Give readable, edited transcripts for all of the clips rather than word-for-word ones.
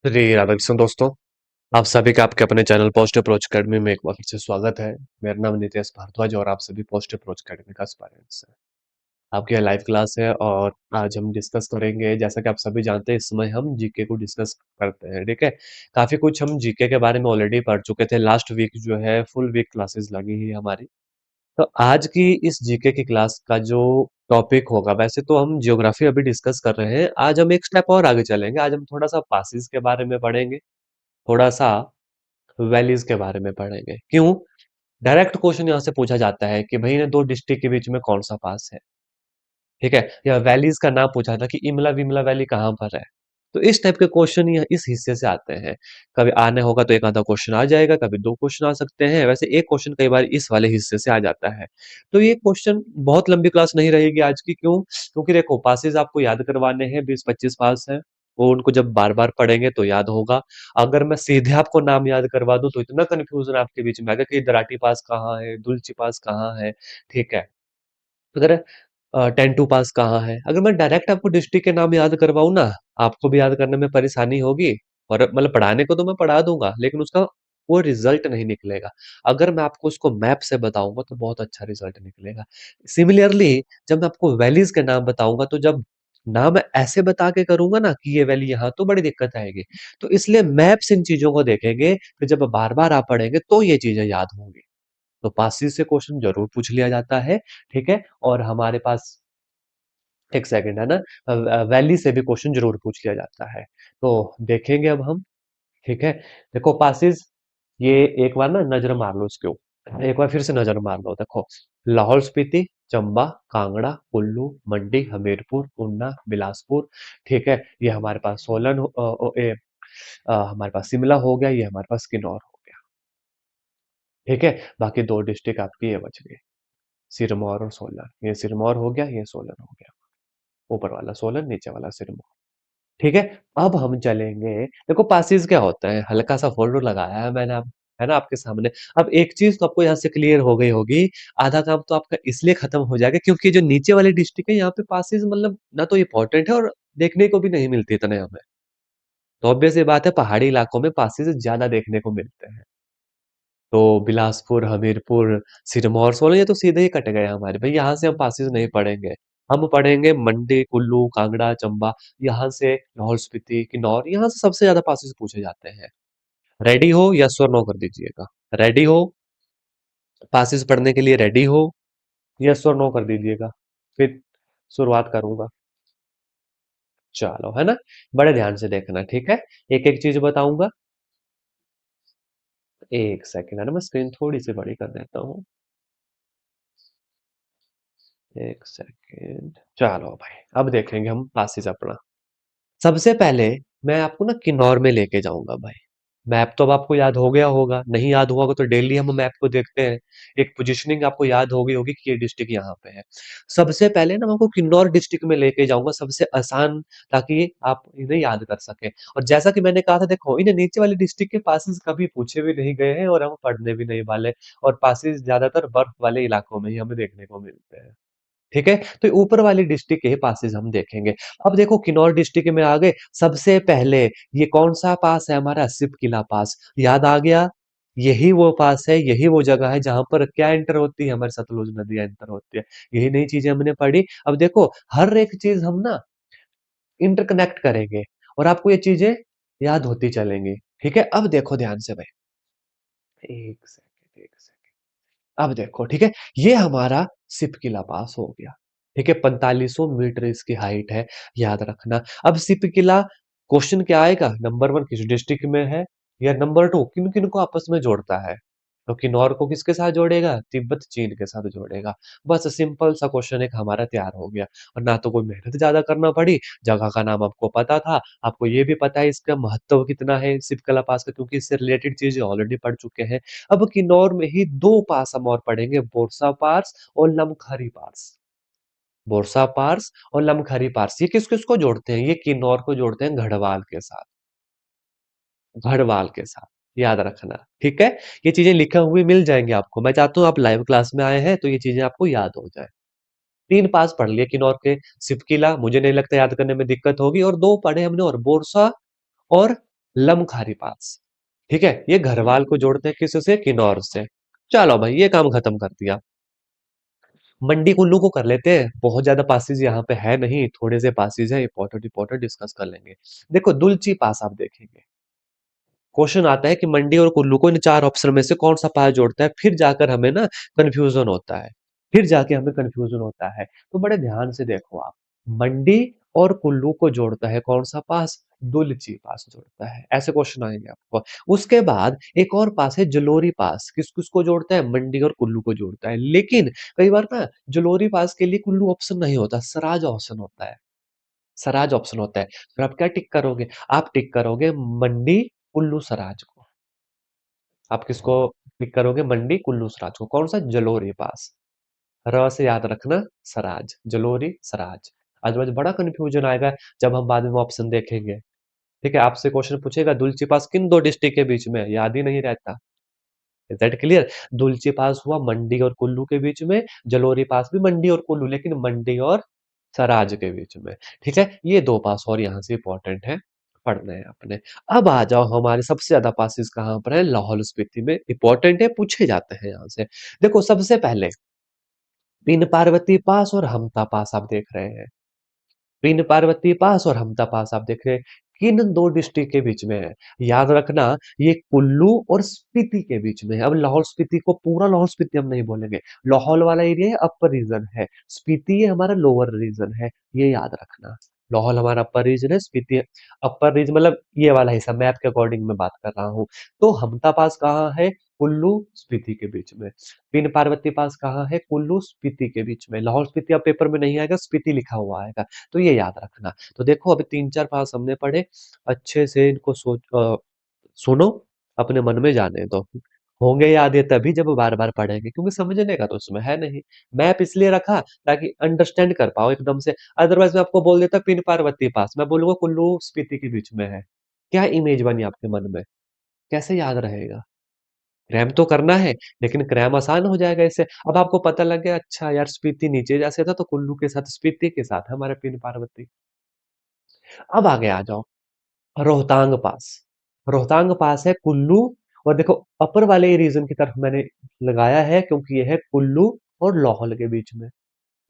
श्री राधाकृष्ण दोस्तों, आप सभी का आपके अपने चैनल पॉजिटिव अप्रोच अकेडमी में एक बार फिर से स्वागत है। मेरा नाम नितेश भारद्वाज और आप सभी पॉजिटिव अप्रोच अकेडमी का एस्पायरेंट्स हैं। आपकी यह लाइव क्लास है और आज हम डिस्कस करेंगे, जैसा कि आप सभी जानते हैं, इस समय हम जीके को डिस्कस करते हैं, ठीक है? काफ़ी कुछ हम जीके के बारे में ऑलरेडी पढ़ चुके थे। लास्ट वीक जो है फुल वीक क्लासेस लगी ही हमारी। तो आज की इस जीके की क्लास का जो टॉपिक होगा, वैसे तो हम ज्योग्राफी अभी डिस्कस कर रहे हैं, आज हम एक स्टेप और आगे चलेंगे। आज हम थोड़ा-सा पासेस के बारे में पढ़ेंगे, थोड़ा-सा वैलीज़ के बारे में पढ़ेंगे। क्यों? डायरेक्ट क्वेश्चन यहाँ से पूछा जाता है कि भई, दो डिस्ट्रिक्ट के बीच में कौन-सा पास है, ठीक है? या वैलीज़ का नाम पूछा था कि इमला-विमला वैली कहाँ पर है? तो इस टाइप के क्वेश्चन यह इस हिस्से से आते हैं। कभी आने होगा तो एक आधा क्वेश्चन आ जाएगा, कभी 2 क्वेश्चन आ सकते हैं। वैसे एक क्वेश्चन कई बार इस वाले हिस्से से आ जाता है। तो ये क्वेश्चन बहुत लंबी क्लास नहीं रहेगी आज की, क्यों? क्योंकि देखो, पासेस आपको याद करवाने हैं, 20-25 पास हैं। वो उनको जब बार-बार पढ़ेंगे तो याद होगा। अगर मैं सीधे आपको नाम याद करवा दूँ तो इतना कन्फ्यूज़न आपके बीच में आएगा कि दराटी पास कहाँ है, दुलची पास कहाँ है, ठीक है? अगर 10 टू पास कहाँ है? अगर मैं डायरेक्ट आपको डिस्ट्रिक्ट के नाम याद करवाऊँ ना, आपको भी याद करने में परेशानी होगी और मतलब पढ़ाने को तो मैं पढ़ा दूँगा, लेकिन उसका वो रिज़ल्ट नहीं निकलेगा। अगर मैं आपको उसको मैप से बताऊँगा तो बहुत अच्छा रिज़ल्ट निकलेगा। सिमिलरली जब मैं आपको वैलीज़ के नाम बताऊँगा, तो जब नाम ऐसे बता के करूँगा ना कि ये वैली यहाँ, तो बड़ी दिक्कत आएगी। तो इसलिए मैप से इन चीज़ों को देखेंगे, फिर जब बार-बार आप पढ़ेंगे तो ये चीज़ें याद होंगी। तो पासिस से क्वेश्चन ज़रूर पूछ लिया जाता है, ठीक है? और हमारे पास एक सेकंड है ना, वैली से भी क्वेश्चन ज़रूर पूछ लिया जाता है। तो देखेंगे अब हम, ठीक है? देखो पासिस, ये एक बार ना नज़र मार लो इसके ऊपर, एक बार फिर से नज़र मार लो। देखो, लाहौल स्पीति, चंबा, कांगड़ा, कुल्लू, मंडी, हमीरपुर, ऊना, बिलासपुर, ठीक है? ये हमारे पास सोलन हमारे पास शिमला हो गया, ये हमारे पास किन्नौर हो गया, ठीक है? बाकी 2 डिस्ट्रिक्ट आपकी ये बच गई। सिरमौर और सोलन, ये सिरमौर हो गया, ये सोलन हो गया। ऊपर वाला सोलन, नीचे वाला सिरमौर, ठीक है? अब हम चलेंगे, देखो पासिस क्या होता है, हल्का सा फोल्डर लगाया है मैंने, अब है ना आपके सामने। अब एक चीज तो आपको यहाँ से क्लियर हो गई होगी, आधा काम तो आपका इसलिए खत्म हो जाएगा क्योंकि जो नीचे वाली डिस्ट्रिक्ट है, यहाँ पे पासिस मतलब ना तो इम्पोर्टेंट है और देखने को भी नहीं मिलती इतने हमें। तो ऑब्वियस ये बात है, पहाड़ी इलाकों में पासिस ज्यादा देखने को मिलते हैं। तो बिलासपुर, हमीरपुर, सिरमौर, सोलन, ये तो सीधे ही कट गए हमारे भाई, यहाँ से हम पासिस नहीं पढ़ेंगे। हम पढ़ेंगे मंडी, कुल्लू, कांगड़ा, चंबा, यहाँ से लाहौल स्पीति, किन्नौर, यहाँ से सबसे ज्यादा पासिस पूछे जाते हैं। रेडी हो? यस और नो कर दीजिएगा। रेडी हो? पासिस पढ़ने के लिए रेडी हो? यस और नो कर दीजिएगा। फिर शुरुआत करूंगा। चलो, है ना? बड़े ध्यान से देखना, ठीक है? एक एक चीज बताऊंगा। एक सेकेंड, है ना, मैं स्क्रीन थोड़ी सी बड़ी कर देता हूँ। एक सेकेंड। चलो भाई, अब देखेंगे हम पासिस अपना। सबसे पहले मैं आपको ना किन्नौर में लेके जाऊंगा भाई। मैप तो अब आपको याद हो गया होगा, नहीं याद हुआ होगा तो डेली हम मैप को देखते हैं। एक पोजीशनिंग आपको याद हो गई होगी कि ये डिस्ट्रिक्ट यहाँ पे है। सबसे पहले ना मैं आपको किन्नौर डिस्ट्रिक्ट में लेके जाऊंगा, सबसे आसान, ताकि आप इन्हें याद कर सकें। और जैसा कि मैंने कहा था, देखो, इन्हें नीचे वाले डिस्ट्रिक्ट के पासिस कभी पूछे भी नहीं गए हैं और हम पढ़ने भी नहीं वाले। और पासिस ज्यादातर बर्फ वाले इलाकों में ही हमें देखने को मिलते हैं, ठीक है? तो ऊपर वाली डिस्ट्रिक्ट के पासेस हम देखेंगे। अब देखो, किन्नौर डिस्ट्रिक्ट में आ गए। सबसे पहले ये कौन-सा पास है हमारा? सिप किला पास। याद आ गया? यही वो पास है, यही वो जगह है जहाँ पर क्या एंटर होती है? हमारी सतलुज नदियाँ एंटर होती है। यही नई चीज़ें हमने पढ़ी। अब देखो, हर एक चीज़ हम ना इंटरकनेक्ट करेंगे और आपको ये चीज़ें याद होती चलेंगी, ठीक है? अब देखो ध्यान से भाई। 1 सेकंड, 1 सेकंड। अब देखो, ठीक है, ये हमारा सिप किला पास हो गया, ठीक है? 4500 मीटर इसकी हाइट है, याद रखना। अब सिप किला, क्वेश्चन क्या आएगा? नंबर 1 किस डिस्ट्रिक्ट में है, या नंबर 2 किन किन को आपस में जोड़ता है? तो किन्नौर को किसके साथ जोड़ेगा? तिब्बत चीन के साथ जोड़ेगा। बस सिंपल सा क्वेश्चन एक हमारा तैयार हो गया, और ना तो कोई मेहनत ज्यादा करना पड़ी। जगह का नाम आपको पता था, आपको ये भी पता है इसका महत्व कितना है सिपकला पास का, क्योंकि इससे रिलेटेड चीजें ऑलरेडी पढ़ चुके हैं। अब किन्नौर में ही 2 पास हम और पढ़ेंगे, बोरसा पास और लमखरी पास। बोरसा पास और लमखरी पास, ये किस किस को जोड़ते हैं? ये किन्नौर को जोड़ते हैं गढ़वाल के साथ। गढ़वाल के साथ, याद रखना, ठीक है? ये चीजें लिखे हुए मिल जाएंगे आपको। मैं चाहता हूँ आप लाइव क्लास में आए हैं तो ये चीजें आपको याद हो जाए। 3 पास पढ़ लिए किन्नौर के। सिपकिला मुझे नहीं लगता याद करने में दिक्कत होगी, और 2 पढ़े हमने और, बोरसा और लमखारी पास। ठीक है? ये घरवाल को जोड़ते हैं किससे? किन्नौर से। चलो भाई ये काम खत्म कर दिया। मंडी कुल्लू को कर लेते हैं, बहुत ज्यादा पासेज यहाँ पे है नहीं, थोड़े से पासेज है, इंपॉर्टेंट इंपॉर्टेंट डिस्कस कर लेंगे। देखो दुलची पास आप देखेंगे, क्वेश्चन आता है कि मंडी और कुल्लू को इन चार ऑप्शन में से कौन सा पास जोड़ता है, फिर जाकर हमें ना कंफ्यूजन होता है, फिर जाके हमें कंफ्यूजन होता है। तो बड़े ध्यान से देखो आप, मंडी और कुल्लू को जोड़ता है कौन सा पास? दुलची पास जोड़ता है, ऐसे क्वेश्चन आएंगे आपको। उसके बाद एक और पास है जलोरी पास, किस किस को जोड़ता है? मंडी और कुल्लू को जोड़ता है। लेकिन कई बार ना जलोरी पास के लिए कुल्लू ऑप्शन नहीं होता, सराज ऑप्शन होता है, सराज ऑप्शन होता है। फिर आप क्या टिक करोगे? आप टिक करोगे मंडी कुल्लू सराज को। आप किसको टिक करोगे? मंडी कुल्लू सराज को। कौन सा? जलोरी पास। र से याद रखना, सराज, जलोरी सराज। अदरवाइज बड़ा कंफ्यूजन आएगा जब हम बाद में ऑप्शन देखेंगे। ठीक है, आपसे क्वेश्चन पूछेगा दुलची पास किन दो डिस्ट्रिक्ट के बीच में है? याद ही नहीं रहता। Is that clear? Dulchi pass हुआ मंडी और कुल्लू के बीच में, जलोरी पास भी मंडी और कुल्लू, लेकिन मंडी और सराज के बीच में। ठीक है, ये दो पास और यहाँ से इंपॉर्टेंट है, पढ़ने हैं अपने। अब आ जाओ, हमारे सबसे ज्यादा पासिस कहाँ पर है? लाहौल स्पीति में। इंपॉर्टेंट है, पूछे जाते हैं यहाँ से। देखो सबसे पहले पिन पार्वती पास और हमटा पास आप देख रहे हैं, पिन पार्वती पास और हमटा पास आप देख रहे हैं, किन दो डिस्ट्रिक्ट के बीच में है? याद रखना, ये कुल्लू और स्पीति के बीच में है। अब लाहौल स्पीति को पूरा लाहौल स्पीति हम नहीं बोलेंगे, लाहौल वाला एरिया है, अपर रीजन है, स्पीति ये हमारा लोअर रीजन है, ये याद रखना। लाहौल हमारा अपर रीजन है, स्पीति अपर रीजन, मतलब ये वाला हिस्सा, मैप के अकॉर्डिंग मैं बात कर रहा हूँ। तो हमटा पास कहाँ है? कुल्लू स्पीति के बीच में। पिन पार्वती पास कहाँ है? कुल्लू स्पीति के बीच में। लाहौल स्पीति अब पेपर में नहीं आएगा, स्पीति लिखा हुआ आएगा, तो ये याद रखना। तो देखो अभी 3-4 पास हमने पढ़े, अच्छे से इनको सुनो, अपने मन में जाने दो। होंगे याद ये तभी जब बार-बार पढ़ेंगे, क्योंकि समझने का तो उसमें है नहीं। मैप इसलिए रखा ताकि अंडरस्टैंड कर पाओ एकदम से। अदरवाइज़ मैं आपको बोल देता पिन पार्वती पास, मैं बोलूँगा कुल्लू स्पीति के बीच में है। क्या इमेज बनी आपके मन में? कैसे याद रहेगा? क्रैम तो करना है, लेकिन क्रैम आसान हो जाएगा इससे। अब आपको पता लग गया, अच्छा यार स्पीति नीचे जैसे था तो कुल्लू के साथ स्पीति के साथ है हमारा पिन पार्वती। अब आगे आ जाओ, रोहतांग पास। रोहतांग पास है कुल्लू, और देखो अपर वाले रीजन की तरफ मैंने लगाया है क्योंकि ये है कुल्लू और लाहौल के बीच में,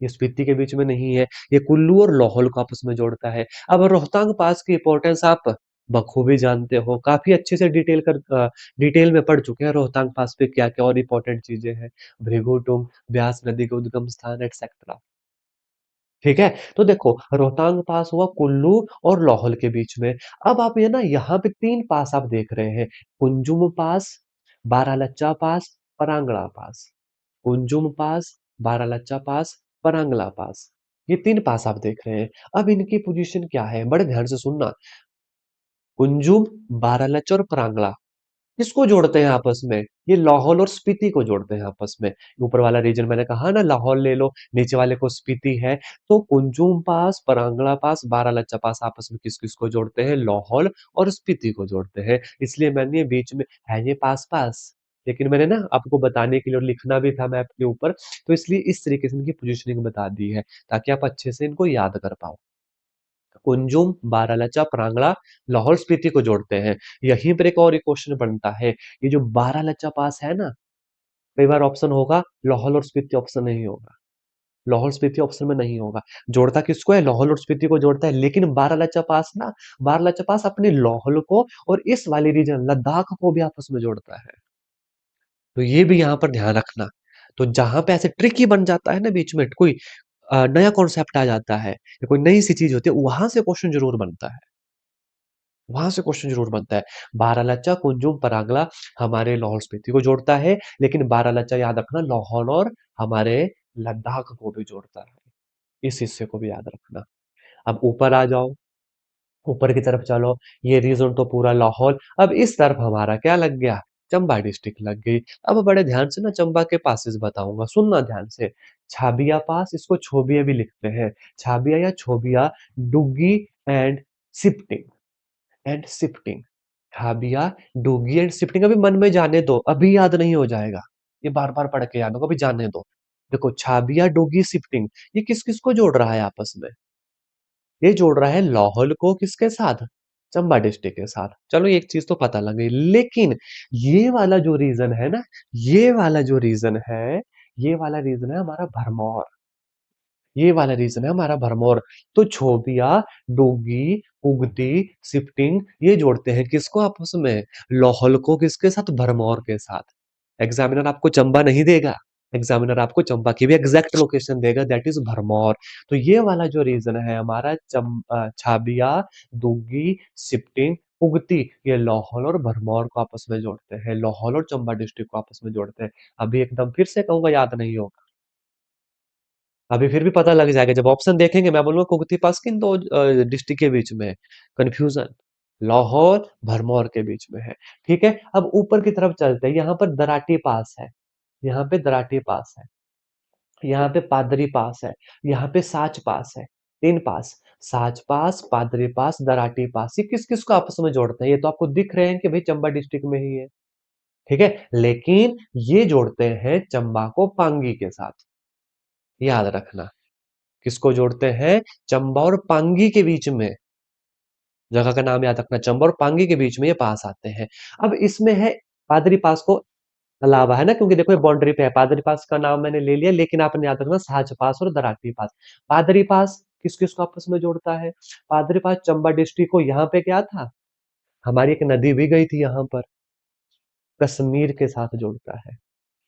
ये स्पीति के बीच में नहीं है, ये कुल्लू और लाहौल को आपस में जोड़ता है। अब रोहतांग पास की इंपॉर्टेंस आप बखूबी जानते हो, काफी अच्छे से डिटेल में पढ़ चुके हैं रोहतांग पास पे क्या क्या और इंपॉर्टेंट चीजें हैं, भृगुटुंग, ब्यास नदी का उद्गम स्थान एटसेट्रा। ठीक है, तो देखो रोहतांग पास हुआ कुल्लू और लाहौल के बीच में। अब आप ये ना यहाँ पे तीन पास आप देख रहे हैं, कुंजुम पास, बारालच्चा पास, परांगड़ा पास। कुंजुम पास, बारालच्चा पास, परांगला पास, ये तीन पास आप देख रहे हैं। अब इनकी पोजीशन क्या है, बड़े ध्यान से सुनना। कुंजुम, बारालच्चा और परांगला किसको जोड़ते हैं आपस में? ये लाहौल और स्पीति को जोड़ते हैं आपस में। ऊपर वाला रीजन मैंने कहा ना, लाहौल ले लो, नीचे वाले को स्पीति है। तो कुंजुम पास, परांगड़ा पास, बारालच्चा पास आपस में किस किस को जोड़ते हैं? लाहौल और स्पीति को जोड़ते हैं। इसलिए मैंने ये बीच में है, ये पास पास, लेकिन मैंने ना आपको बताने के लिए और लिखना भी था मैप के ऊपर, तो इसलिए इस तरीके से इनकी पोजिशनिंग बता दी है, ताकि आप अच्छे से इनको याद कर पाओ। कुंजुम, बारालाचा, प्रांगड़ा, लाहौल स्पीति को जोड़ते हैं। यहीं पर एक और एक क्वेश्चन बनता है, ये जो बारालाचा पास है ना, कई बार ऑप्शन होगा लाहौल और स्पीति ऑप्शन नहीं होगा, लाहौल स्पीति ऑप्शन में नहीं होगा। जोड़ता किसको है? लाहौल और स्पीति को जोड़ता है, लेकिन बारालाचा पास ना, बारालाचा पास अपने लाहौल को और इस वाली रीजन लद्दाख को भी आपस में जोड़ता है। तो ये भी यहाँ पर ध्यान रखना। तो जहां पे ऐसे ट्रिकी बन जाता है ना, बीच में कोई नया कॉन्सेप्ट आ जाता है या कोई नई सी चीज होती है, वहां से क्वेश्चन जरूर बनता है, वहां से क्वेश्चन जरूर बनता है। बारालाचा, कुंजुम, परागला हमारे लाहौल स्पीति को जोड़ता है, लेकिन बारालाचा याद रखना लाहौल और हमारे लद्दाख को भी जोड़ता है, इस हिस्से को भी याद रखना। अब ऊपर आ जाओ, ऊपर की तरफ चलो, ये रीजन तो पूरा लाहौल। अब इस तरफ हमारा क्या लग गया? चंबा डिस्ट्रिक्ट लग गई। अब बड़े ध्यान से ना चंबा के पासेस बताऊंगा, सुनना ध्यान से। छाबिया पास, इसको छोबिया भी लिखते हैं, छाबिया या Chhobia, Duggi and shifting, and shifting. Chhabia, Duggi and shifting, अभी मन में जाने दो, अभी याद नहीं हो जाएगा, ये बार बार पढ़ के याद होगा, अभी जाने दो। देखो छाबिया, डुगी, शिफ्टिंग, ये किस किस को जोड़ रहा है आपस में? ये जोड़ रहा है लाहौल को किसके साथ? चंबा डिस्ट्रिक्ट के साथ। चलो एक चीज़ तो पता लग गई, लेकिन ये वाला जो रीज़न है ना, ये वाला जो रीज़न है, ये वाला रीज़न है हमारा भरमौर। ये वाला रीज़न है हमारा भरमौर। तो छोबिया, डोगी, उगती, शिफ्टिंग ये जोड़ते हैं किसको आपस में? लाहौल को किसके साथ? भरमौर के साथ। एग्ज़ामिनर आपको चंबा नहीं देगा, एग्ज़ामिनर आपको चंबा की भी एग्ज़ैक्ट लोकेशन देगा, दैट इज़ भरमौर। तो ये वाला जो रीज़न है हमारा छाबिया, दुग्गी, शिफ्टिंग, उगती, ये लाहौल और भरमौर को आपस में जोड़ते हैं, लाहौल और चंबा डिस्ट्रिक्ट को आपस में जोड़ते हैं। अभी एकदम फिर से कहूँगा, याद नहीं होगा। अभी फिर भी पता लग जाएगा, जब ऑप्शन देखेंगे मैं बोलूँगा कुगती पास किन 2 डिस्ट्रिक्ट के बीच में है? कन्फ्यूज़न, लाहौर, भरमौर के बीच में है। ठीक है? अब ऊपर की तरफ चलते हैं, यहाँ पर दराटी पास है, यहाँ पे दराटी पास है, यहाँ पे पादरी पास है, यहाँ पे साच पास है, 3 पास। साच पास, पादरी पास, दराटी पास, ये किस-किस को आपस में जोड़ते हैं? ये तो आपको दिख रहे हैं कि भई चंबा डिस्ट्रिक्ट में ही है। ठीक है? लेकिन ये जोड़ते हैं चंबा को पांगी के साथ, याद रखना। किसको जोड़ते हैं? चंबा और पांगी के बीच में। जगह का नाम याद रखना, चंबा और पांगी के बीच में ये पास आते हैं। अब इसमें है पादरी पास को अलावा, है ना, क्योंकि देखो ये बाउंड्री पे है। पादरी पास का नाम मैंने ले लिया, लेकिन आपने याद रखना साच पास और दराटी पास। पादरी पास किस किस को आपस में जोड़ता है? पादरी पास चंबा डिस्ट्रिक्ट को, यहाँ पे क्या था, हमारी एक नदी भी गई थी यहाँ पर, कश्मीर के साथ जोड़ता है।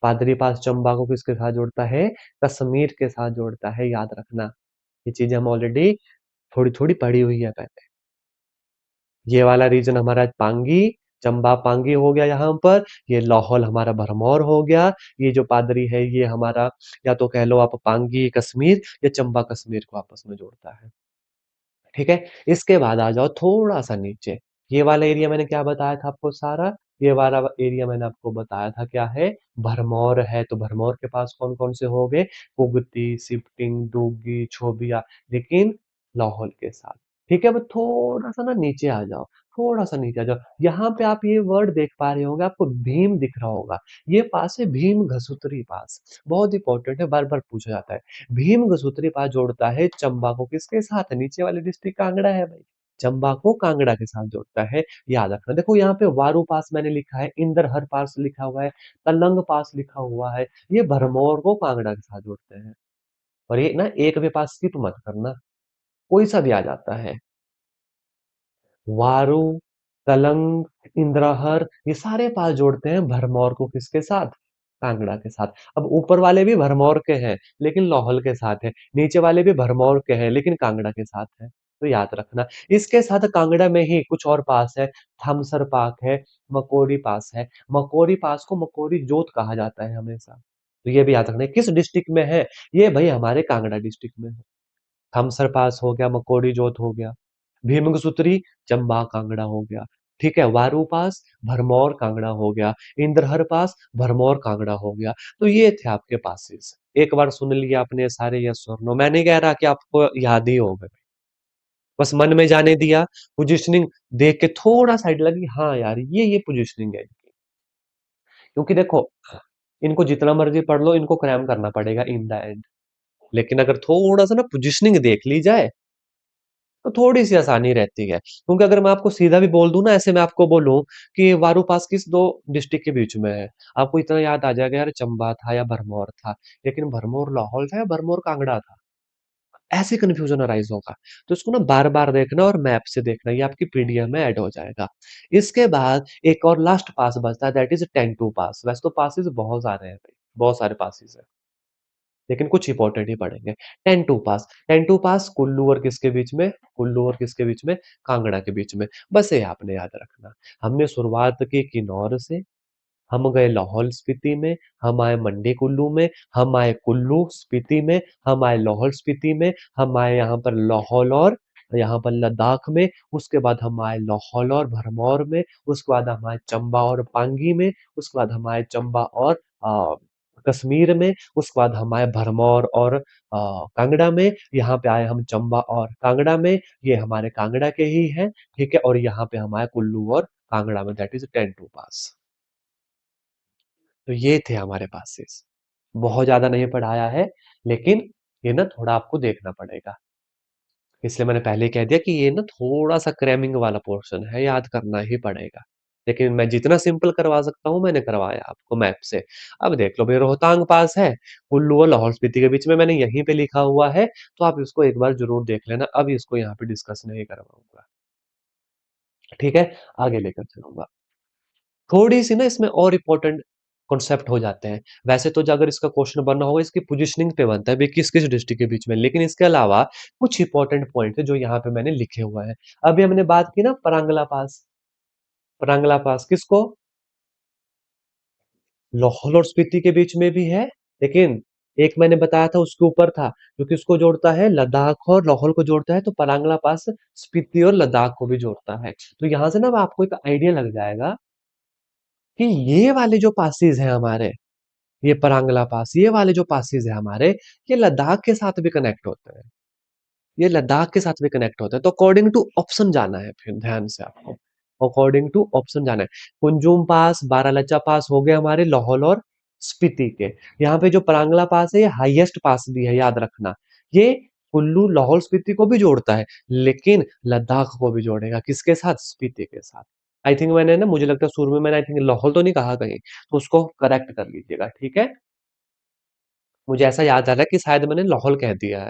पादरी पास चंबा को किसके साथ जोड़ता है? कश्मीर के साथ जोड़ता है, याद रखना। ये चीजें हम ऑलरेडी थोड़ी थोड़ी पढ़ी हुई है पहले। ये वाला रीजन हमारा पांगी, चंबा पांगी हो गया यहाँ पर। ये लाहौल हमारा भरमौर हो गया। ये जो पादरी है ये हमारा, या तो कह लो आप पांगी कश्मीर या चंबा कश्मीर को आपस में जोड़ता है। ठीक है? इसके बाद आ जाओ थोड़ा सा नीचे। ये वाला एरिया मैंने क्या बताया था आपको सारा? ये वाला एरिया मैंने आपको बताया था क्या है? भरमौर है। तो भरमौर के पास कौन कौन से हो गए? पुगती, सिफ्टिंग, डोगी, छोबिया, लेकिन लाहौल के साथ। ठीक है? अब थोड़ा सा ना नीचे आ जाओ, थोड़ा सा नीचे आ जाओ। यहाँ पे आप ये वर्ड देख पा रहे होंगे, आपको भीम दिख रहा होगा। ये पास है भीम घसुतरी पास, बहुत इंपॉर्टेंट है, बार बार पूछा जाता है। भीम घसुतरी पास जोड़ता है चंबा को किसके साथ? नीचे वाले डिस्ट्रिक्ट कांगड़ा है भाई, चंबा को कांगड़ा के साथ जोड़ता है, याद रखना। देखो यहाँ पे वारू पास मैंने लिखा है, इंद्रहर पास लिखा हुआ है, तलंग पास लिखा हुआ है, ये भरमौर को कांगड़ा के साथ जोड़ते हैं। और ये ना एक भी पास स्किप मत करना, कोई सा भी आ जाता है। वारू, तलंग, इंद्रहर, ये सारे पास जोड़ते हैं भरमौर को किसके साथ? कांगड़ा के साथ। अब ऊपर वाले भी भरमौर के हैं, लेकिन लाहौल के साथ है। नीचे वाले भी भरमौर के हैं, लेकिन कांगड़ा के साथ है। तो याद रखना। इसके साथ कांगड़ा में ही कुछ और पास है, थमसर पाक है, मकोरी पास है। मकोरी पास को मकोरी जोत कहा जाता है हमेशा। तो ये भी याद रखना। किस डिस्ट्रिक्ट में है? ये भाई हमारे कांगड़ा डिस्ट्रिक्ट में है। थमसर पास हो गया, मकोरी जोत हो गया, भीमगसूत्री चंबा कांगड़ा हो गया। ठीक है? वारू पास भरमौर कांगड़ा हो गया, इंद्रहर पास भरमौर कांगड़ा हो गया। तो ये थे आपके पासेस। एक बार सुन लिया आपने सारे यस और नो। मैं नहीं कह रहा कि आपको याद ही होगा, बस मन में जाने दिया। पोजिशनिंग देख के थोड़ा साइड लगी, हाँ यार ये पोजिशनिंग है इनकी। क्योंकि देखो, इनको जितना मर्जी पढ़ लो, इनको क्रैम करना पड़ेगा इन द एंड। लेकिन अगर थोड़ा सा ना पोजिशनिंग देख ली जाए, तो थोड़ी-सी आसानी रहती है। क्योंकि अगर मैं आपको सीधा भी बोल दूँ ना, ऐसे मैं आपको बोलूँ कि वारू पास किस 2 डिस्ट्रिक्ट के बीच में है, आपको इतना याद आ जाएगा यार चंबा था या भरमौर था। लेकिन भरमौर लाहौल था या भरमौर कांगड़ा था, ऐसे कन्फ्यूजन अराइज़ होगा। तो इसको ना बार-बार देखना और मैप से देखना, ये आपकी पीडीएफ में ऐड हो जाएगा। इसके बाद एक और लास्ट पास बचता है, दैट इज़ 10-2 पास। वैसे तो पासेस बहुत सारे हैं भाई, बहुत सारे पासेस हैं। लेकिन कुछ इंपॉर्टेंट ही पढ़ेंगे। 10 टू पास, 10 टू पास कुल्लू और किसके बीच में? कुल्लू और किसके बीच में? कांगड़ा के बीच में। बस ये आपने याद रखना। हमने शुरुआत की किन्नौर से, हम गए लाहौल स्पीति में, हम आए मंडी कुल्लू में, हम आए कुल्लू स्पीति में, हम आए लाहौल स्पीति में, हम आए यहाँ पर लाहौल और यहाँ पर लद्दाख में, उसके बाद हम आए लाहौल और भरमौर में, उसके बाद हम आए चंबा और पांगी में, उसके बाद हम आए चंबा और कश्मीर में, उसके बाद हम आए भरमौर और कांगड़ा में, यहाँ पे आए हम चंबा और कांगड़ा में, ये हमारे कांगड़ा के ही हैं, ठीक है? और यहाँ पे हम आए कुल्लू और कांगड़ा में, दैट इज़ 10 टू पास। तो ये थे हमारे पासेस। बहुत ज़्यादा नहीं पढ़ाया है, लेकिन ये ना थोड़ा आपको देखना पड़ेगा। इसलिए मैंने पहले ही कह दिया कि ये ना थोड़ा-सा क्रैमिंग वाला पोर्शन है, याद करना ही पड़ेगा। लेकिन मैं जितना सिंपल करवा सकता हूँ, मैंने करवाया आपको मैप से। अब देख लो भई रोहतांग पास है, कुल्लू और लाहौल स्पीति के बीच में मैंने यहीं पे लिखा हुआ है, तो आप इसको एक बार ज़रूर देख लेना। अब इसको यहाँ पे डिस्कस नहीं करवाऊँगा, ठीक है? आगे लेकर चलूँगा। थोड़ी-सी ना इसमें और इम्पोर्टेंट कॉन्सेप्ट हो जाते हैं। वैसे तो ज अगर इसका क्वेश्चन बनना होगा इसकी पोज़ीशनिंग पे बनता है, भई किस-किस डिस्ट्रिक्ट के बीच में। लेकिन इसके अलावा कुछ इम्पोर्टेंट पॉइंट है जो यहाँ पे मैंने लिखे हुए हैं। अभी हमने बात की ना परांगला पास, परांगला पास किसको? लाहौल और स्पीति के बीच में भी है, लेकिन एक मैंने बताया था उसके ऊपर था, जो किसको जोड़ता है? लद्दाख और लाहौल को जोड़ता है, तो परांगला पास स्पीति और लद्दाख को भी जोड़ता है। तो यहाँ से ना आपको एक आइडिया लग जाएगा कि ये वाले जो पासेस हैं हमारे, ये परांगला पास, ये वाले जो पासेस हैं हमारे, ये लद्दाख के साथ भी कनेक्ट होते हैं। ये लद्दाख के साथ भी कनेक्ट होता है। तो अकॉर्डिंग टू ऑप्शन जाना है फिर ध्यान से आपको। अकॉर्डिंग टू ऑप्शन जाना है। कुंजुम पास, बारालाचा पास हो गए हमारे लाहौल और स्पीति के। यहाँ पे जो परांगला पास है ये हाईएस्ट पास भी है, याद रखना। ये कुल्लू, लाहौल, स्पीति को भी जोड़ता है, लेकिन लद्दाख को भी जोड़ेगा। किसके साथ? स्पीति के साथ। आई थिंक मैंने ना मुझे लगता है शुरू में मैंने आई थिंक लाहौल तो नहीं कहा कहीं, तो उसको करेक्ट कर लीजिएगा, ठीक है? मुझे ऐसा याद आ रहा है कि शायद मैंने लाहौल कह दिया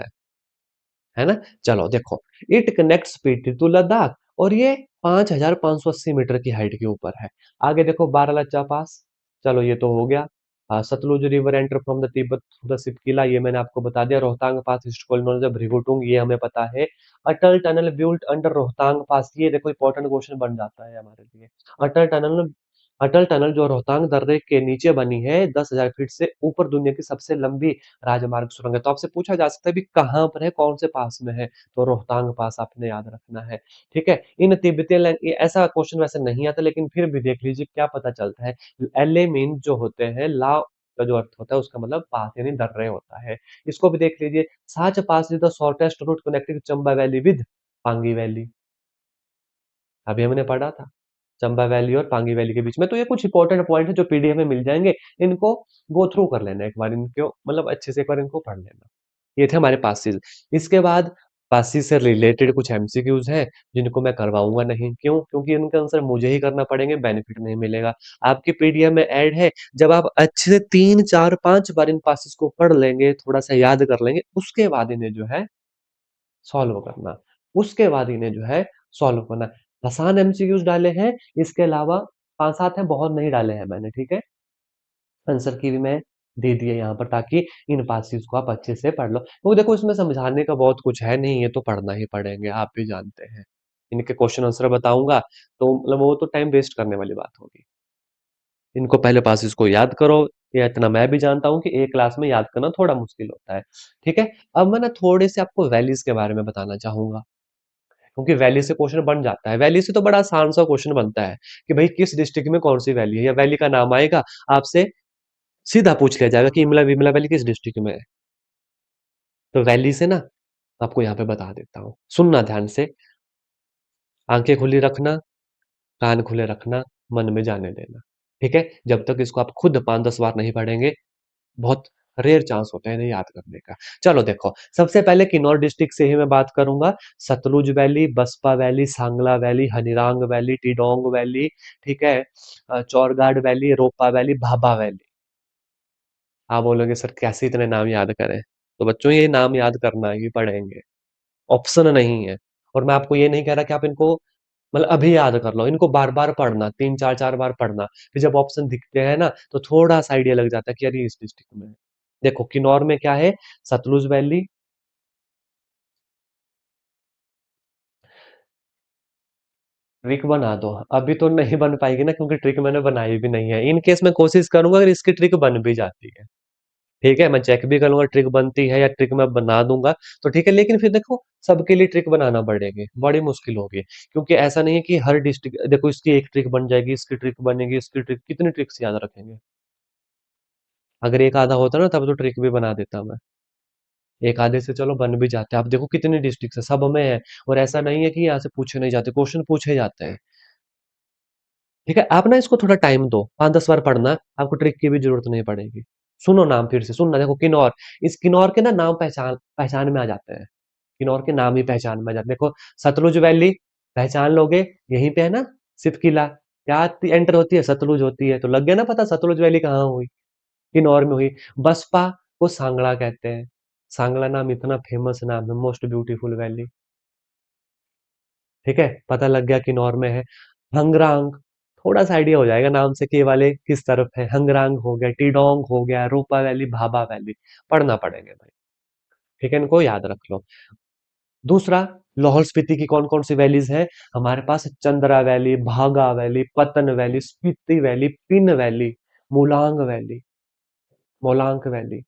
है ना? चलो देखो, it connects Spiti to Ladakh और ये 5580 मीटर की हाइट के ऊपर है। आगे देखो बारालाचा पास, चलो ये तो हो गया। Sutlej river enter from the Tibet through the Shipkila, ये मैंने आपको बता दिया। Rohtang pass historical known of Bhrigutung, ये हमें पता है। Atal tunnel built under Rohtang pass, ये देखो इंपॉर्टेंट क्वेश्चन बन जाता है हमारे लिए। अटल टनल अटल टनल जो रोहतांग दर्रे के नीचे बनी है 10,000 फीट से ऊपर, दुनिया की सबसे लंबी राजमार्ग सुरंग है। तो आपसे पूछा जा सकता है भी कहाँ पर है, कौन से पास में है? तो रोहतांग पास आपने याद रखना है, ठीक है? इन तिब्बती ये ऐसा क्वेश्चन वैसे नहीं आता, लेकिन फिर भी देख लीजिए क्या पता चलता है। एले मीन जो होते हैं, ला का जो अर्थ होता है उसका मतलब पास यानी दर्रे होता है। इसको भी देख लीजिए। Sach pass is the shortest route connecting Chamba valley with Pangi valley, अभी हमने पढ़ा था। चंबा वैली और पांगी वैली के बीच में। तो ये कुछ इंपॉर्टेंट पॉइंट है जो पीडीएफ में मिल जाएंगे। इनको गो थ्रू कर लेना एक बार, इनको मतलब अच्छे से एक बार इनको पढ़ लेना। ये थे हमारे पासिस। इसके बाद पासिस से रिलेटेड कुछ एमसीक्यूज हैं जिनको मैं करवाऊंगा नहीं। क्यों? क्योंकि इनका आंसर मुझे ही करना पड़ेंगे, बेनिफिट नहीं मिलेगा। आपकी पीडीएफ में ऐड है। जब आप अच्छे से 3 4 5 बार इन पासिस को पढ़ लेंगे, थोड़ा सा याद कर लेंगे, उसके बाद इन्हें जो है सॉल्व करना। उसके बाद इन्हें जो है सॉल्व करना। आसान एमसीक्यूज डाले हैं, इसके अलावा 5 7 हैं, बहुत नहीं डाले हैं मैंने, ठीक है? आंसर की भी मैं दे दिए यहाँ पर, ताकि इन पासिस को आप अच्छे से पढ़ लो। तो देखो इसमें समझाने का बहुत कुछ है नहीं, ये तो पढ़ना ही पड़ेंगे, आप भी जानते हैं। इनके क्वेश्चन आंसर बताऊंगा तो मतलब वो तो टाइम वेस्ट करने वाली बात होगी। इनको पहले पासिस को याद करो। ये इतना मैं भी जानता हूँ कि एक क्लास में याद करना थोड़ा मुश्किल होता है, ठीक है? अब मैं ना थोड़े से आपको वैलीज के बारे में बताना चाहूंगा, क्योंकि वैली से क्वेश्चन बन जाता है। वैली से तो बड़ा आसान सा क्वेश्चन बनता है कि भाई किस डिस्ट्रिक्ट में कौन सी वैली है, या वैली का नाम आएगा, आपसे सीधा पूछ लिया जाएगा कि इमला विमला वैली किस डिस्ट्रिक्ट में है। तो वैली से ना आपको यहाँ पे बता देता हूँ, सुनना ध्यान से। आंखें खुली रखना, कान खुले रखना, मन में जाने देना, ठीक है? जब तक इसको आप खुद 5 10 बार नहीं पढ़ेंगे, बहुत रेयर चांस होता है इन्हें याद करने का। चलो देखो, सबसे पहले किन्नौर डिस्ट्रिक्ट से ही मैं बात करूंगा। Sutlej valley, Baspa valley, Sangla valley, Hanirang valley, Tidong valley, ठीक है? Chaurgad valley, Ropa valley, Bhabha valley. आप बोलोगे सर कैसे इतने नाम याद करें? तो बच्चों ये नाम याद करना ही पड़ेंगे, ऑप्शन नहीं है। और मैं आपको ये नहीं कह रहा कि आप इनको मतलब अभी याद कर लो, इनको बार बार पढ़ना, 3 4 4 बार पढ़ना। फिर जब ऑप्शन दिखते हैं ना तो थोड़ा सा आइडिया लग जाता है कि यार ये इस डिस्ट्रिक्ट में है। देखो किन्नौर में क्या है? सतलुज वैली। ट्रिक बना दो, अभी तो नहीं बन पाएगी ना, क्योंकि ट्रिक मैंने बनाई भी नहीं है। इन केस मैं कोशिश करूंगा अगर इसकी ट्रिक बन भी जाती है, ठीक है? मैं चेक भी करूंगा ट्रिक बनती है या ट्रिक मैं बना दूंगा, तो ठीक है। लेकिन फिर देखो सबके लिए ट्रिक बनाना पड़ेगी, बड़ी मुश्किल होगी, क्योंकि ऐसा नहीं है कि हर डिस्ट्रिक्ट देखो इसकी एक ट्रिक बन जाएगी, इसकी ट्रिक बनेगी, इसकी ट्रिक, कितनी ट्रिक्स याद रखेंगे? अगर एक आधा होता ना तब तो ट्रिक भी बना देता मैं। एक आधे से चलो बन भी जाते हैं। आप देखो कितनी डिस्ट्रिक्ट है, सब में है। और ऐसा नहीं है कि यहाँ से पूछे नहीं जाते, क्वेश्चन पूछे जाते हैं, ठीक है? आप ना इसको थोड़ा टाइम दो, 5 10 बार पढ़ना, आपको ट्रिक की भी जरूरत नहीं पड़ेगी। सुनो नाम फिर से सुनना, देखो किन्नौर, इस किन्नौर के ना नाम पहचान पहचान में आ जाते हैं। किन्नौर के नाम ही पहचान में आ जाते। देखो सतलुज वैली पहचान लोगे, यहीं पे है ना सिप किला, क्या एंटर होती है, सतलुज होती है, तो लग गया ना पता सतलुज वैली कहाँ हुई, किन्नौर में हुई। बसपा को सांगला कहते हैं, सांगला नाम इतना फेमस नाम है, मोस्ट ब्यूटीफुल वैली। ठीक है, पता लग गया किन्नौर में है। हंगरांग, थोड़ा सा आइडिया हो जाएगा नाम से कि ये वाले किस तरफ है। हंगरांग हो गया, टीडोंग हो गया, रूपा वैली, भाभा वैली, पढ़ना पड़ेंगे भाई। ठीक है, इनको याद रख लो। दूसरा, लाहौल स्पीति की कौन कौन सी वैलीज हैं हमारे पास? Chandra valley, Bhaga valley, Pattan valley, Spiti valley, Pin valley, Molang valley, Molang valley.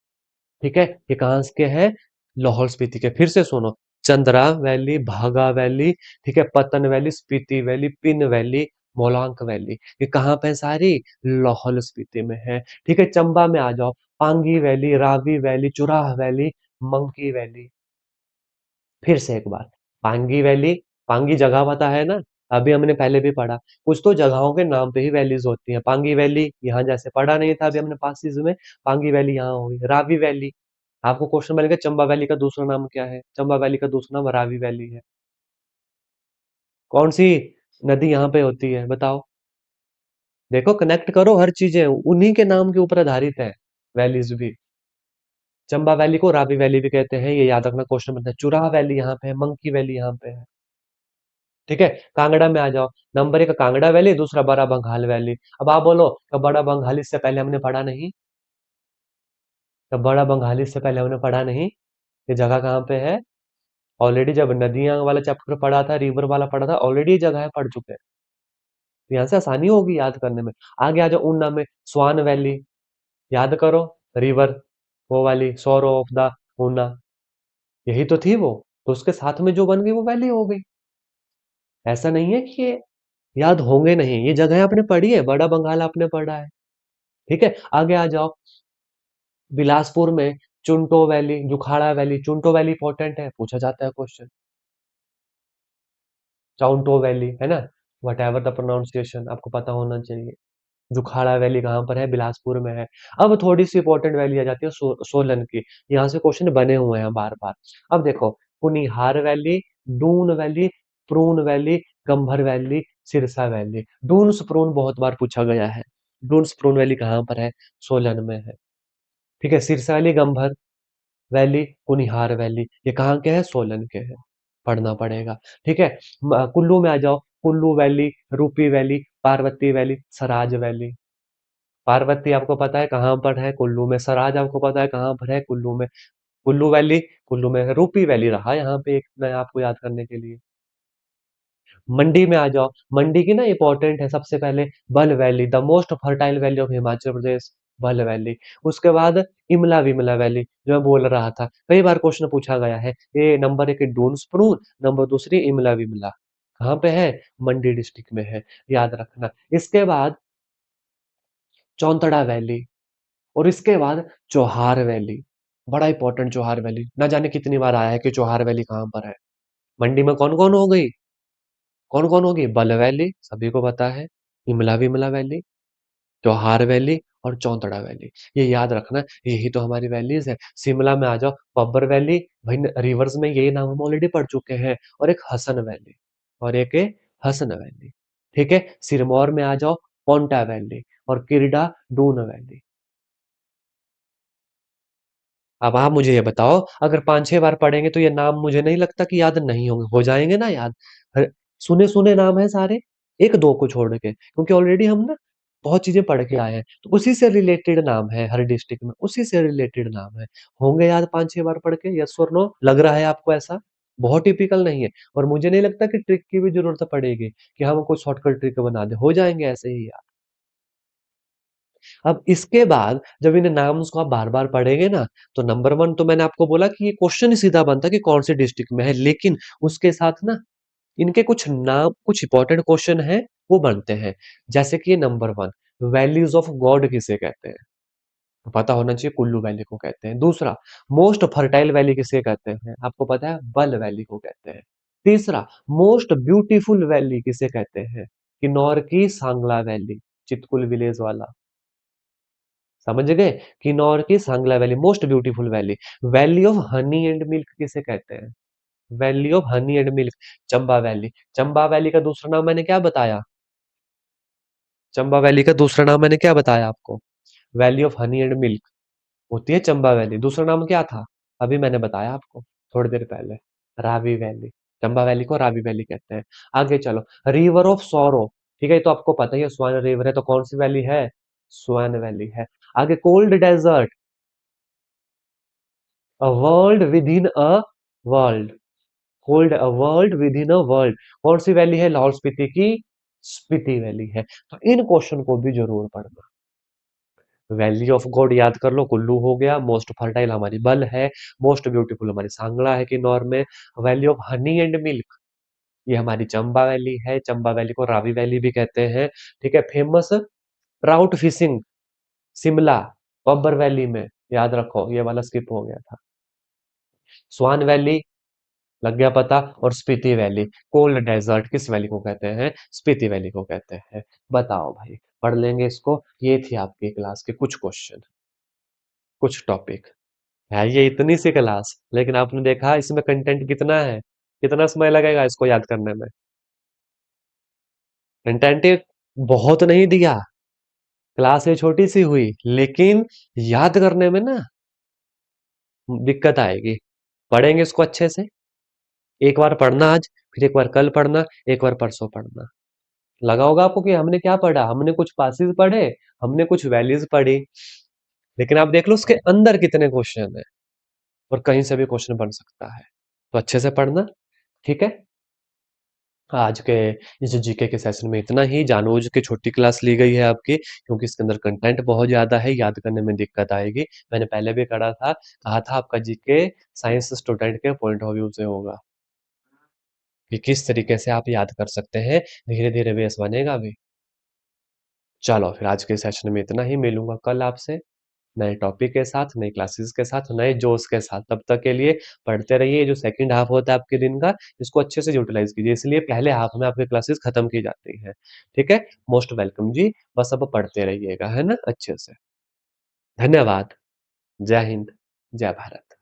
ठीक है, ये कहाँ के हैं? लाहौल स्पीति के। फिर से सुनो, चंद्रा वैली, भागा वैली, ठीक है, Pattan valley, Spiti valley, Pin valley, Molank valley, ये कहाँ पे है सारी? लाहौल स्पीति में है। ठीक है, चंबा में आ जाओ, Pangi valley, Ravi valley, Churah valley, monkey valley. फिर से एक बार, पांगी वैली, पांगी जगह पता है ना, अभी हमने पहले भी पढ़ा, कुछ तो जगहों के नाम पे ही वैलीज होती हैं। पांगी वैली यहाँ जैसे पढ़ा नहीं था अभी हमने पास चीज में, पांगी वैली यहाँ होगी। रावी वैली, आपको क्वेश्चन मिलेगा चंबा वैली का दूसरा नाम क्या है? चंबा वैली का दूसरा नाम रावी वैली है। कौन सी नदी यहाँ पे होती है बताओ? देखो कनेक्ट करो, हर चीजें उन्हीं के नाम के ऊपर आधारित है, वैलीज भी। चंबा वैली को रावी वैली भी कहते हैं, ये याद रखना, क्वेश्चन बनता है। चुराह वैली यहाँ पे है, मंकी वैली यहाँ पे है। ठीक है, कांगड़ा में आ जाओ, नंबर एक कांगड़ा वैली, दूसरा बड़ा बंगाल वैली। अब आप बोलो तो बड़ा बंगाली से पहले हमने पढ़ा नहीं? तो बड़ा बंगाली से पहले हमने पढ़ा नहीं? ये जगह कहाँ पे है? ऑलरेडी जब नदियां वाला चैप्टर पढ़ा था, रिवर वाला पढ़ा था, ऑलरेडी ये जगह है, पढ़ चुके हैं। तो यहाँ से आसानी होगी याद करने में। आगे आ जाओ, ऊना में स्वान वैली, याद करो, रिवर, वो वाली सोरो ऑफ द ऊना, यही तो थी वो, तो उसके साथ में जो बन गई वो वैली हो गई। ऐसा नहीं है कि ये याद होंगे नहीं, ये जगह आपने पढ़ी है, बड़ा बंगाल आपने पढ़ा है। ठीक है, आगे आ जाओ, बिलासपुर में चुंटो वैली, जुखाड़ा वैली, चुंटो वैली इंपॉर्टेंट है, पूछा जाता है क्वेश्चन। चाउंटो वैली है ना, वट एवर द प्रोनाउंसिएशन आपको पता होना चाहिए। जुखाड़ा वैली कहाँ पर है? बिलासपुर में है। अब थोड़ी सी इंपॉर्टेंट वैली आ जाती है सोलन की, यहाँ से क्वेश्चन बने हुए हैं बार बार। अब देखो, कुनिहार वैली, डून वैली, प्रून valley, Gambhar valley, Sirsa valley. Doon स्प्रून बहुत बार पूछा गया है। डून स्प्रून वैली कहाँ पर है? सोलन में है। ठीक है, Sirsa valley, Gambhar valley, Kunihar valley, ये कहाँ के हैं? सोलन के हैं, पढ़ना पड़ेगा। ठीक है, कुल्लू में आ जाओ, Kullu valley, Rupi valley, Parvati valley, Seraj valley. Parvati आपको पता है कहाँ पर है? कुल्लू में। सराज आपको पता है कहाँ पर है? कुल्लू में। कुल्लू वैली कुल्लू में है। रूपी वैली रहा यहाँ पे एक, मैं आपको याद करने के लिए। मंडी में आ जाओ, मंडी की ना इंपॉर्टेंट है सबसे पहले, बल valley, the most fertile valley of Himachal Pradesh, बल वैली। उसके बाद इमला विमला वैली, जो मैं बोल रहा था, कई बार क्वेश्चन पूछा गया है। ये नंबर एक डून स्प्रून, नंबर दूसरी इमला विमला, कहाँ पे है? मंडी डिस्ट्रिक्ट में है, याद रखना। इसके बाद चौंतड़ा वैली, और इसके बाद चौहार वैली, बड़ा इंपॉर्टेंट चौहार वैली, ना जाने कितनी बार आया है कि चौहार वैली कहाँ पर है। मंडी में कौन कौन हो गई? कौन कौन होगी? बल वैली सभी को पता है, इमला विमला वैली, चौहार वैली और चौंतड़ा वैली, ये याद रखना, यही तो हमारी वैलीज है। शिमला में आ जाओ, बब्बर वैली, भाई रिवर्स में यही नाम हम ऑलरेडी पढ़ चुके हैं, और एक हसन वैली, और एक है हसन वैली। ठीक है, सिरमौर में आ जाओ, पोंटा वैली, और किरडा डून वैली। अब आप मुझे ये बताओ, अगर 5-6 बार पढ़ेंगे तो ये नाम मुझे नहीं लगता कि याद नहीं होंगे, हो जाएंगे ना याद। सुने सुने नाम है सारे, एक दो को छोड़ के, क्योंकि ऑलरेडी हम ना बहुत चीजें पढ़ के आए हैं, तो उसी से रिलेटेड नाम है हर डिस्ट्रिक्ट में, उसी से रिलेटेड नाम है, होंगे याद 5-6 बार पढ़ के। यस और नो, लग रहा है आपको ऐसा? बहुत टिपिकल नहीं है, और मुझे नहीं लगता कि ट्रिक की भी जरूरत पड़ेगी, कि हम कोई शॉर्टकट ट्रिक बना दे, हो जाएंगे ऐसे ही याद। अब इसके बाद जब इन नाम्स को आप बार-बार पढ़ेंगे ना, तो नंबर 1 तो मैंने आपको बोला कि ये क्वेश्चन ही सीधा बनता है कि कौन से डिस्ट्रिक्ट में है, लेकिन उसके साथ ना इनके कुछ नाम, कुछ इंपॉर्टेंट क्वेश्चन है, वो बनते हैं। जैसे कि नंबर 1, वैल्यूज ऑफ गॉड किसे कहते हैं? तो पता होना चाहिए, कुल्लू वैली को कहते हैं। दूसरा, मोस्ट फर्टाइल वैली किसे कहते हैं? आपको पता है, बल वैली को कहते हैं। तीसरा, मोस्ट ब्यूटीफुल वैली किसे कहते हैं? किन्नौर की सांगला वैली, चितकुल विलेज वाला, समझ गए? किन्नौर की Sangla valley, most beautiful valley. Valley of honey and milk किसे कहते हैं? Valley of honey and milk, Chamba valley. Chamba valley का दूसरा नाम मैंने क्या बताया? चंबा वैली का दूसरा नाम मैंने क्या बताया आपको? Valley of honey and milk होती है चंबा वैली। दूसरा नाम क्या था? अभी मैंने बताया आपको थोड़ी देर पहले, रावी वैली। चंबा वैली को रावी वैली कहते हैं। आगे चलो, रिवर ऑफ सौरो, ठीक है, ये तो आपको पता ही है, स्वान रिवर है, तो कौन सी वैली है? स्वान वैली है। आगे, cold desert, a world within a world, cold a world within a world, कौन सी वैली है? लाहौल स्पीति की स्पीति वैली है। तो इन क्वेश्चन को भी जरूर पढ़ना। वैली ऑफ गॉड याद कर लो, कुल्लू हो गया। मोस्ट फर्टाइल हमारी बल है। मोस्ट ब्यूटीफुल हमारी सांगला है किन्नौर में। Valley of honey and milk, ये हमारी चंबा वैली है। चंबा वैली को रावी वैली भी कहते हैं। ठीक है। Famous trout fishing, Shimla, Pabbar valley में, याद रखो, ये वाला स्किप हो गया था। स्वान वैली, लग गया पता। और स्पीति वैली, कोल्ड डेजर्ट किस वैली को कहते हैं? स्पीति वैली को कहते हैं। बताओ भाई, पढ़ लेंगे इसको। ये थी आपकी क्लास के कुछ क्वेश्चन, कुछ टॉपिक है। ये इतनी सी क्लास, लेकिन आपने देखा इसमें कंटेंट कितना है, कितना समय लगेगा इसको याद करने में। कंटेंट बहुत नहीं दिया, क्लास ये छोटी सी हुई, लेकिन याद करने में ना दिक्कत आएगी। पढ़ेंगे इसको अच्छे से। एक बार पढ़ना आज, फिर एक बार कल पढ़ना, एक बार परसों पढ़ना। लगा होगा आपको कि हमने क्या पढ़ा, हमने कुछ पासिस पढ़े, हमने कुछ वैल्यूज पढ़ी, लेकिन आप देख लो उसके अंदर कितने क्वेश्चन है, और कहीं से भी क्वेश्चन बन सकता है। तो अच्छे से पढ़ना, ठीक है। आज के इस जीके के सेशन में इतना ही। जानबूझ के छोटी क्लास ली गई है आपकी, क्योंकि इसके अंदर कंटेंट बहुत ज्यादा है, याद करने में दिक्कत आएगी। मैंने पहले भी कहा था आपका जीके साइंस स्टूडेंट के पॉइंट ऑफ व्यू से होगा, कि किस तरीके से आप याद कर सकते हैं। धीरे धीरे बेस बनेगा भी। चलो फिर आज के सेशन में इतना ही। मिलूंगा कल आपसे नए टॉपिक के साथ, नई क्लासेस के साथ, नए जोश के साथ। तब तक के लिए पढ़ते रहिए। जो सेकंड हाफ होता है आपके दिन का, इसको अच्छे से यूटिलाइज कीजिए, इसलिए पहले हाफ में आपकी क्लासेस खत्म की जाती है। ठीक है। मोस्ट वेलकम जी। बस अब पढ़ते रहिएगा, है ना, अच्छे से। धन्यवाद। जय हिंद, जय भारत।